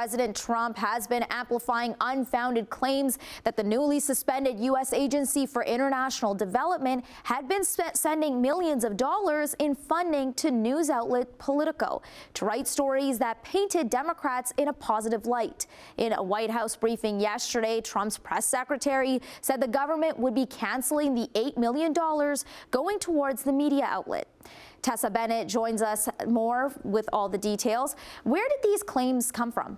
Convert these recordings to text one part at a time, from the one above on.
President Trump has been amplifying unfounded claims that the newly suspended U.S. Agency for International Development had been sending millions of dollars in funding to news outlet Politico to write stories that painted Democrats in a positive light. In a White House briefing yesterday, Trump's press secretary said the government would be canceling the $8 million going towards the media outlet. Tessa Bennett joins us more with all the details. Where did these claims come from?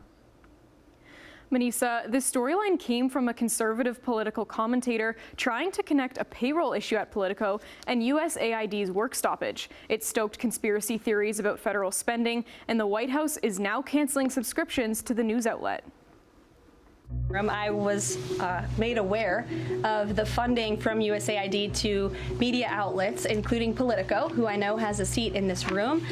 Manisa, this storyline came from a conservative political commentator trying to connect a payroll issue at Politico and USAID's work stoppage. It stoked conspiracy theories about federal spending, and the White House is now canceling subscriptions to the news outlet. I was made aware of the funding from USAID to media outlets, including Politico, who I know has a seat in this room.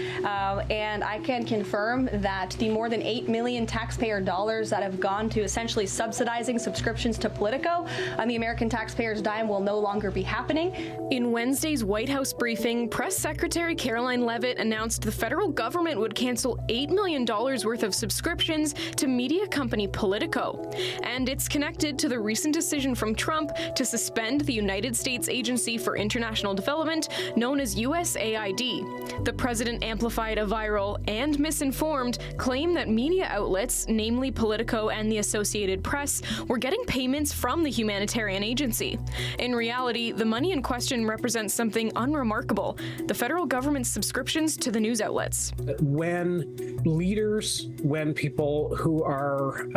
And I can confirm that the more than $8 million taxpayer dollars that have gone to essentially subsidizing subscriptions to Politico on the American taxpayers' dime will no longer be happening. In Wednesday's White House briefing, Press Secretary Caroline Leavitt announced the federal government would cancel $8 million worth of subscriptions to media company Politico. And it's connected to the recent decision from Trump to suspend the United States Agency for International Development, known as USAID. The president amplified a viral and misinformed claim that media outlets, namely Politico and the Associated Press, were getting payments from the humanitarian agency. In reality, the money in question represents something unremarkable: the federal government's subscriptions to the news outlets. When leaders, when people who are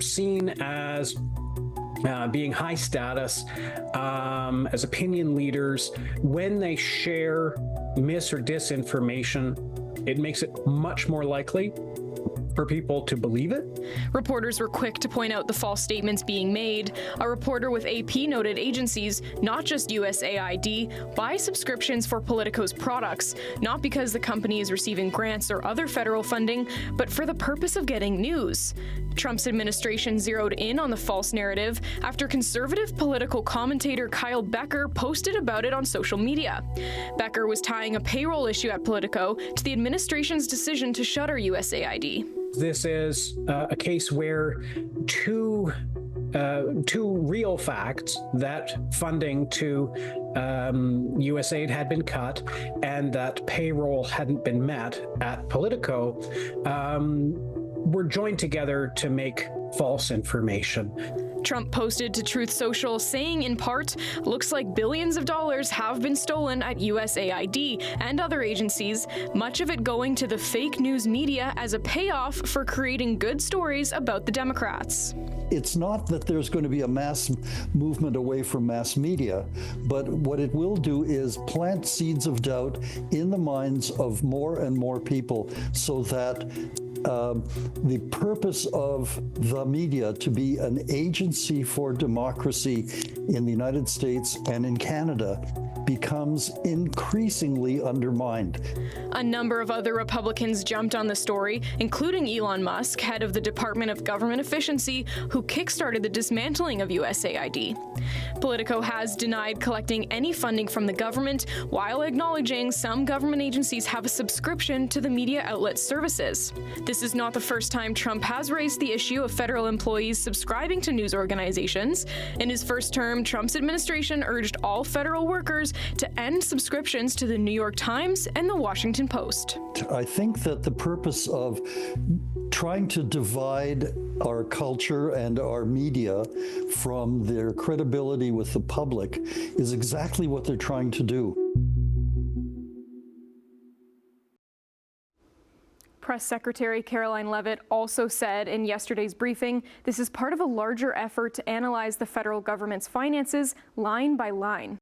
seen as being high status, as opinion leaders, when they share mis or disinformation, it makes it much more likely for people to believe it. Reporters were quick to point out the false statements being made. A reporter with AP noted agencies, not just USAID, buy subscriptions for Politico's products, not because the company is receiving grants or other federal funding, but for the purpose of getting news. Trump's administration zeroed in on the false narrative after conservative political commentator Kyle Becker posted about it on social media. Becker was tying a payroll issue at Politico to the administration's decision to shutter USAID. This is a case where two real facts, that funding to USAID had been cut and that payroll hadn't been met at Politico, were joined together to make false information. Trump posted to Truth Social saying, in part, "Looks like billions of dollars have been stolen at USAID and other agencies, much of it going to the fake news media as a payoff for creating good stories about the Democrats." It's not that there's going to be a mass movement away from mass media, but what it will do is plant seeds of doubt in the minds of more and more people, so that the purpose of the media to be an agency for democracy in the United States and in Canada becomes increasingly undermined. A number of other Republicans jumped on the story, including Elon Musk, head of the Department of Government Efficiency, who kickstarted the dismantling of USAID. Politico has denied collecting any funding from the government, while acknowledging some government agencies have a subscription to the media outlet's services. This is not the first time Trump has raised the issue of federal employees subscribing to news organizations. In his first term, Trump's administration urged all federal workers to end subscriptions to the New York Times and the Washington Post. I think that the purpose of trying to divide our culture and our media from their credibility with the public is exactly what they're trying to do. Press Secretary Caroline Leavitt also said in yesterday's briefing, this is part of a larger effort to analyze the federal government's finances line by line.